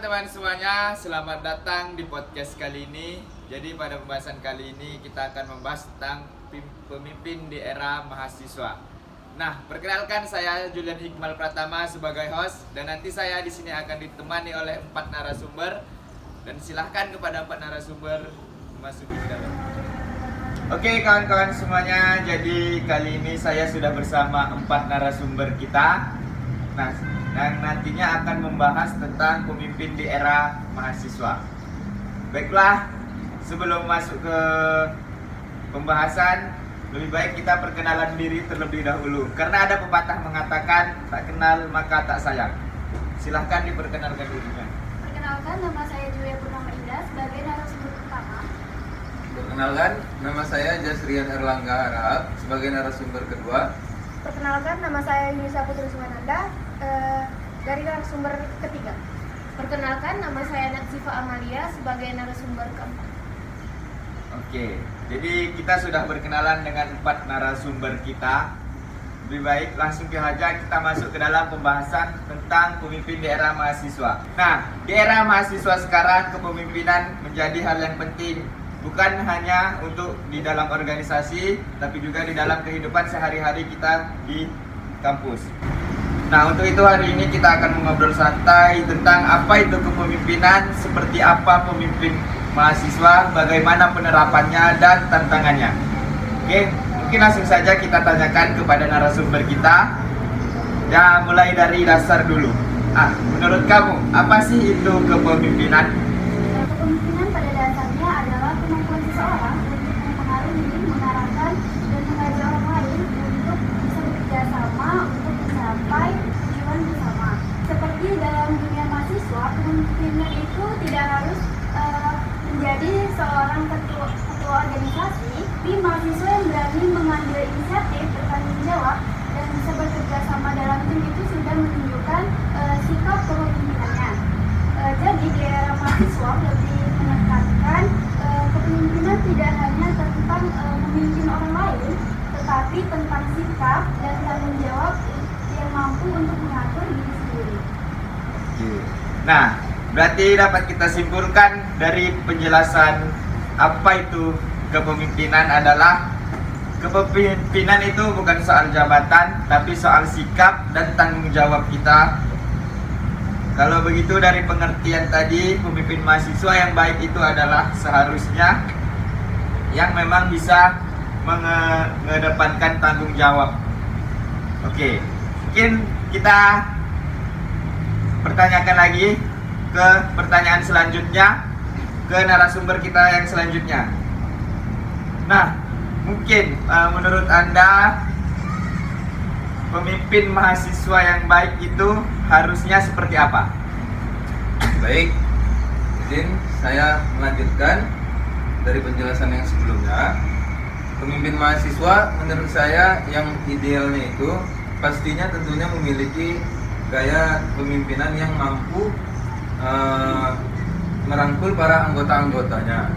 teman-teman semuanya, selamat datang di podcast kali ini. Jadi pada pembahasan kali ini kita akan membahas tentang pemimpin di era mahasiswa. Nah, perkenalkan saya Julian Hikmal Pratama sebagai host dan nanti saya di sini akan ditemani oleh 4 narasumber dan silahkan kepada 4 narasumber memasuki ke dalam. Oke kawan-kawan semuanya, jadi kali ini saya sudah bersama 4 narasumber kita. Nah, yang nantinya akan membahas tentang pemimpin di era mahasiswa. Baiklah, sebelum masuk ke pembahasan, lebih baik kita perkenalan diri terlebih dahulu. Karena ada pepatah mengatakan, tak kenal maka tak sayang. Silahkan diperkenalkan dirinya. Perkenalkan, nama saya Julia Purnama Indah sebagai narasumber pertama. Perkenalkan, nama saya Jasrian Erlangga Harahap sebagai narasumber kedua. Perkenalkan, nama saya Yunisa Putri Sumananda dari narasumber ketiga. Perkenalkan, nama saya Natsifa Amalia sebagai narasumber keempat. Oke, jadi kita sudah berkenalan dengan 4 narasumber kita. Lebih baik langsung saja kita masuk ke dalam pembahasan tentang pemimpin di era mahasiswa. Nah, di era mahasiswa sekarang kepemimpinan menjadi hal yang penting. Bukan hanya untuk di dalam organisasi, tapi juga di dalam kehidupan sehari-hari kita di kampus. Nah, untuk itu hari ini kita akan mengobrol santai tentang apa itu kepemimpinan, seperti apa pemimpin mahasiswa, bagaimana penerapannya dan tantangannya. Oke, mungkin langsung saja kita tanyakan kepada narasumber kita. Ya, mulai dari dasar dulu. Menurut kamu, apa sih itu kepemimpinan? Kepemimpinan pada dasarnya adalah kemampuan seseorang untuk mempengaruhi, mengarahkan, dan mengajak orang lain untuk bisa bekerja sama untuk mencapai tujuan bersama. Seperti dalam dunia mahasiswa, kepemimpinan itu tidak harus menjadi seorang ketua organisasi, tapi mahasiswa yang berani mengambil inisiatif, bertanggung jawab, dan bisa bekerja sama dalam tim itu sudah menunjukkan sikap kepemimpinannya. Jadi di era mahasiswa lebih menekankan kepemimpinan tidak hanya tentang memimpin orang lain, tetapi tentang sikap dan tanggung jawab yang mampu untuk mengatur diri sendiri. Nah, berarti dapat kita simpulkan dari penjelasan apa itu kepemimpinan adalah kepemimpinan itu bukan soal jabatan, tapi soal sikap dan tanggung jawab kita. Kalau begitu dari pengertian tadi, pemimpin mahasiswa yang baik itu adalah seharusnya yang memang bisa mengedepankan tanggung jawab. Oke, mungkin kita pertanyakan lagi ke pertanyaan selanjutnya, ke narasumber kita yang selanjutnya. Nah, mungkin menurut Anda pemimpin mahasiswa yang baik itu harusnya seperti apa? Baik, izin saya melanjutkan dari penjelasan yang sebelumnya. Pemimpin mahasiswa menurut saya yang idealnya itu pastinya tentunya memiliki gaya kepemimpinan yang mampu merangkul para anggota-anggotanya.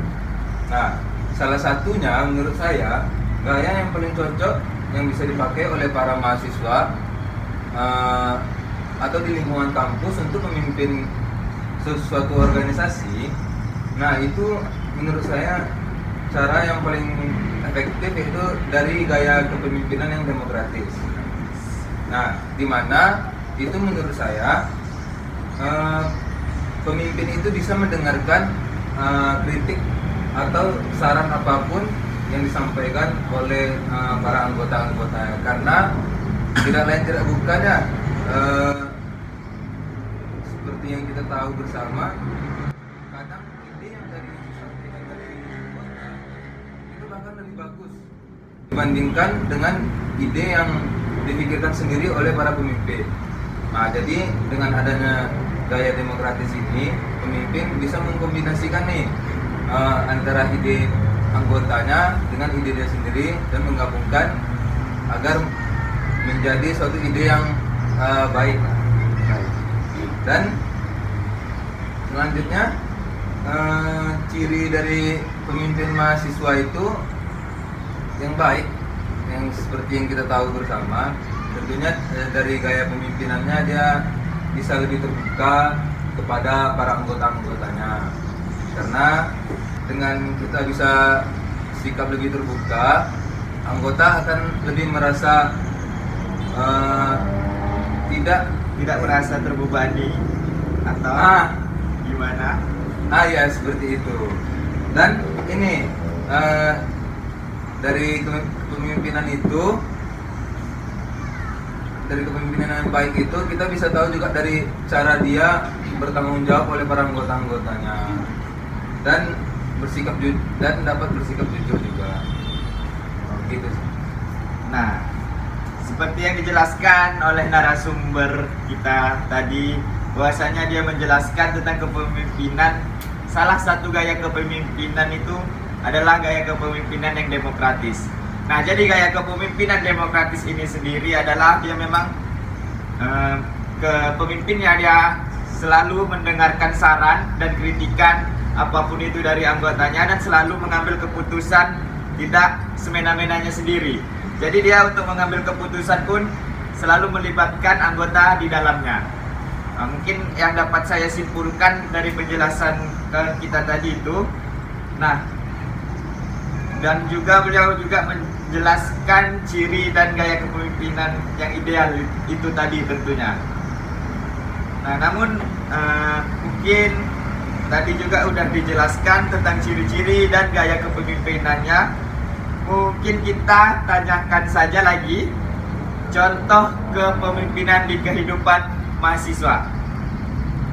Nah, salah satunya menurut saya gaya yang paling cocok yang bisa dipakai oleh para mahasiswa atau di lingkungan kampus untuk memimpin sesuatu organisasi. Nah, itu menurut saya cara yang paling efektif itu dari gaya kepemimpinan yang demokratis. Nah, di mana itu menurut saya pemimpin itu bisa mendengarkan kritik atau saran apapun yang disampaikan oleh para anggota-anggotanya, karena tidak lain tidak bukan ya seperti yang kita tahu bersama, kadang ide yang dari disampaikan dari anggota itu bahkan lebih bagus dibandingkan dengan ide yang dipikirkan sendiri oleh para pemimpin. Nah, jadi dengan adanya gaya demokratis ini, pemimpin bisa mengkombinasikan nih antara ide anggotanya dengan ide dia sendiri dan menggabungkan agar menjadi suatu ide yang baik. Dan selanjutnya ciri dari pemimpin mahasiswa itu yang baik, yang seperti yang kita tahu bersama, tentunya dari gaya pemimpinannya dia bisa lebih terbuka, kepada para anggota-anggotanya. Karena dengan kita bisa sikap lebih terbuka, anggota akan lebih merasa tidak merasa terbebani atau gimana? Ya seperti itu. Dan ini dari kepemimpinan itu, dari kepemimpinan yang baik itu kita bisa tahu juga dari cara dia bertanggung jawab oleh para anggota-anggotanya dan dapat bersikap jujur juga. Gitu sih. Nah, seperti yang dijelaskan oleh narasumber kita tadi, bahwasanya dia menjelaskan tentang kepemimpinan. Salah satu gaya kepemimpinan itu adalah gaya kepemimpinan yang demokratis. Nah, jadi gaya kepemimpinan demokratis ini sendiri adalah dia memang kepemimpinnya dia selalu mendengarkan saran dan kritikan apapun itu dari anggotanya dan selalu mengambil keputusan tidak semena-menanya sendiri. Jadi dia untuk mengambil keputusan pun selalu melibatkan anggota di dalamnya. Mungkin yang dapat saya simpulkan dari penjelasan kita tadi itu. Nah, dan juga beliau juga menjelaskan ciri dan gaya kepemimpinan yang ideal itu tadi tentunya. Nah, namun mungkin tadi juga sudah dijelaskan tentang ciri-ciri dan gaya kepemimpinannya. Mungkin kita tanyakan saja lagi contoh kepemimpinan di kehidupan mahasiswa.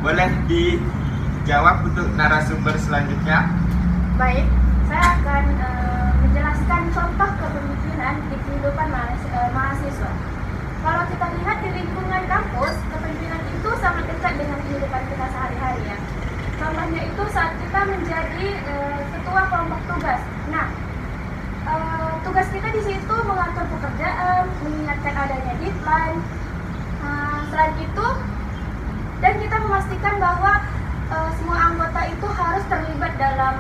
Boleh dijawab untuk narasumber selanjutnya. Baik, saya akan menjelaskan contoh kepemimpinan di kehidupan mahasiswa. Kalau kita lihat di lingkungan kampus, kepemimpinan itu sangat dekat dengan kehidupan kita sehari-hari ya. Contohnya itu saat kita menjadi ketua kelompok tugas. Nah, tugas kita di situ mengatur pekerjaan, mengingatkan adanya deadline. Selain itu, dan kita memastikan bahwa semua anggota itu harus terlibat dalam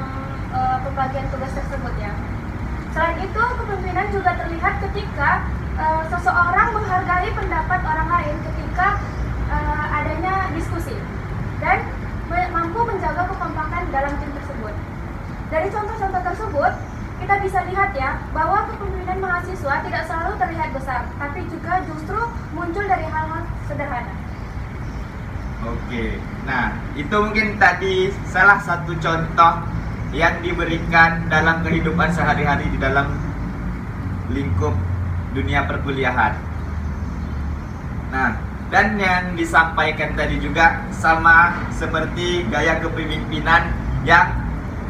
pembagian tugas tersebut ya. Selain itu, kepemimpinan juga terlihat ketika seseorang menghargai pendapat orang lain ketika adanya diskusi dan mampu menjaga kekompakan dalam tim tersebut. Dari contoh-contoh tersebut, kita bisa lihat ya bahwa kepemimpinan mahasiswa tidak selalu terlihat besar, tapi juga justru muncul dari hal-hal sederhana. Oke, nah itu mungkin tadi salah satu contoh yang diberikan dalam kehidupan sehari-hari di dalam lingkup dunia perkuliahan. Nah, dan yang disampaikan tadi juga sama seperti gaya kepemimpinan yang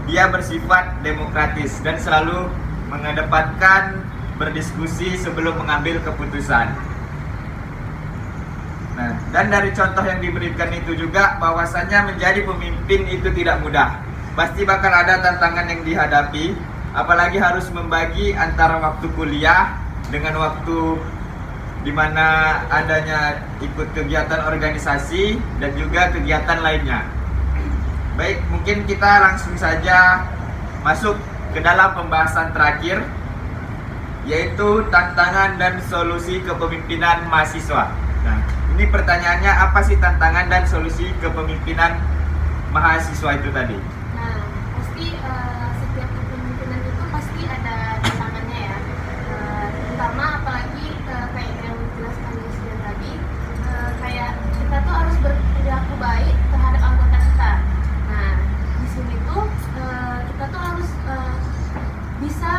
dia bersifat demokratis dan selalu mengedepankan berdiskusi sebelum mengambil keputusan. Nah, dan dari contoh yang diberikan itu juga bahwasanya menjadi pemimpin itu tidak mudah. Pasti bakal ada tantangan yang dihadapi, apalagi harus membagi antara waktu kuliah dengan waktu di mana adanya ikut kegiatan organisasi dan juga kegiatan lainnya. Baik, mungkin kita langsung saja masuk ke dalam pembahasan terakhir, yaitu tantangan dan solusi kepemimpinan mahasiswa. Nah, ini pertanyaannya, apa sih tantangan dan solusi kepemimpinan mahasiswa itu tadi? Nah, pasti setiap kepemimpinan itu pasti ada tantangannya ya. Terutama apalagi kayak yang dijelaskan Lucian tadi, kayak kita tuh harus berperilaku baik terhadap anggota kita. Nah, di sini tuh kita tuh harus bisa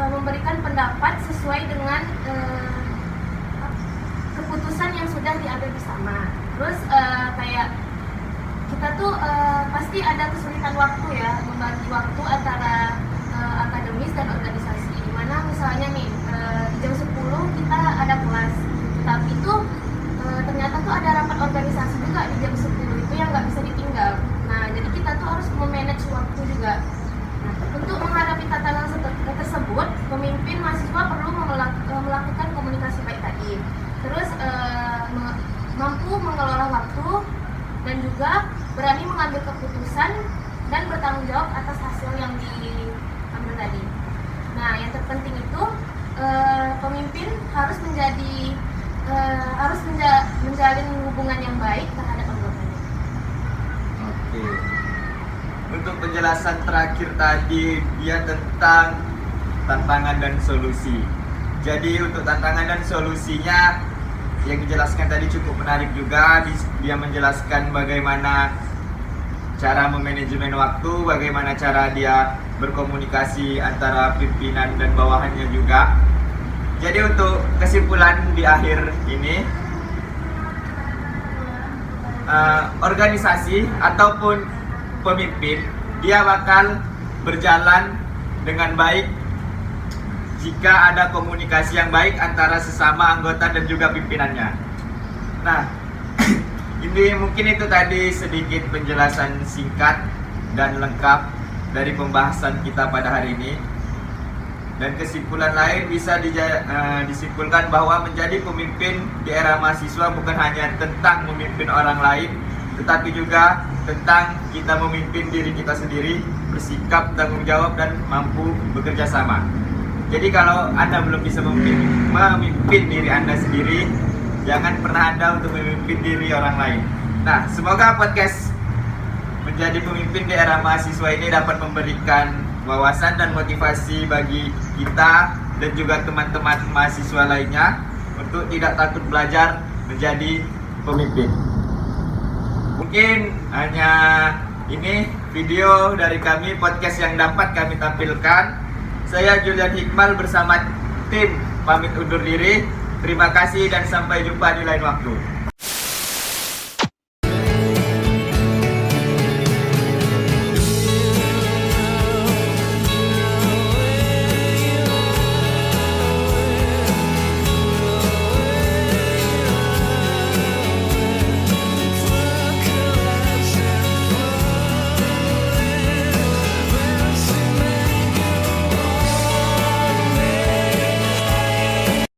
memberikan pendapat sesuai dengan keputusan yang sudah diambil bersama. Terus kayak kita tuh pasti ada kesulitan waktu ya, membagi waktu antara akademis dan organisasi. Dimana misalnya nih di jam 10 kita ada kelas, tapi tuh ternyata tuh ada rapat organisasi juga di jam 10 itu yang nggak bisa ditinggal. Nah, jadi kita tuh harus memanage waktu juga. Nah, untuk menghadapi tantangan tersebut, pemimpin mahasiswa perlu melakukan komunikasi baik tadi. Terus mampu mengelola waktu dan juga berani mengambil keputusan dan bertanggung jawab atas hasil yang diambil tadi. Nah, yang terpenting itu pemimpin harus menjalin hubungan yang baik terhadap anggotanya. Oke. Untuk penjelasan terakhir tadi dia tentang tantangan dan solusi. Jadi untuk tantangan dan solusinya yang dijelaskan tadi cukup menarik juga. Dia menjelaskan bagaimana cara memanajemen waktu, bagaimana cara dia berkomunikasi antara pimpinan dan bawahannya juga. Jadi untuk kesimpulan di akhir ini, organisasi ataupun pemimpin dia bakal berjalan dengan baik jika ada komunikasi yang baik antara sesama anggota dan juga pimpinannya. Nah, ini mungkin itu tadi sedikit penjelasan singkat dan lengkap dari pembahasan kita pada hari ini. Dan kesimpulan lain bisa disimpulkan bahwa menjadi pemimpin di era mahasiswa bukan hanya tentang memimpin orang lain, tetapi juga tentang kita memimpin diri kita sendiri, bersikap tanggung jawab dan mampu bekerja sama. Jadi kalau Anda belum bisa memimpin diri Anda sendiri, jangan pernah Anda untuk memimpin diri orang lain. Nah, semoga podcast menjadi pemimpin di era mahasiswa ini dapat memberikan wawasan dan motivasi bagi kita dan juga teman-teman mahasiswa lainnya untuk tidak takut belajar menjadi pemimpin. Mungkin hanya ini video dari kami, podcast yang dapat kami tampilkan. Saya Julian Hikmal bersama tim pamit undur diri. Terima kasih dan sampai jumpa di lain waktu.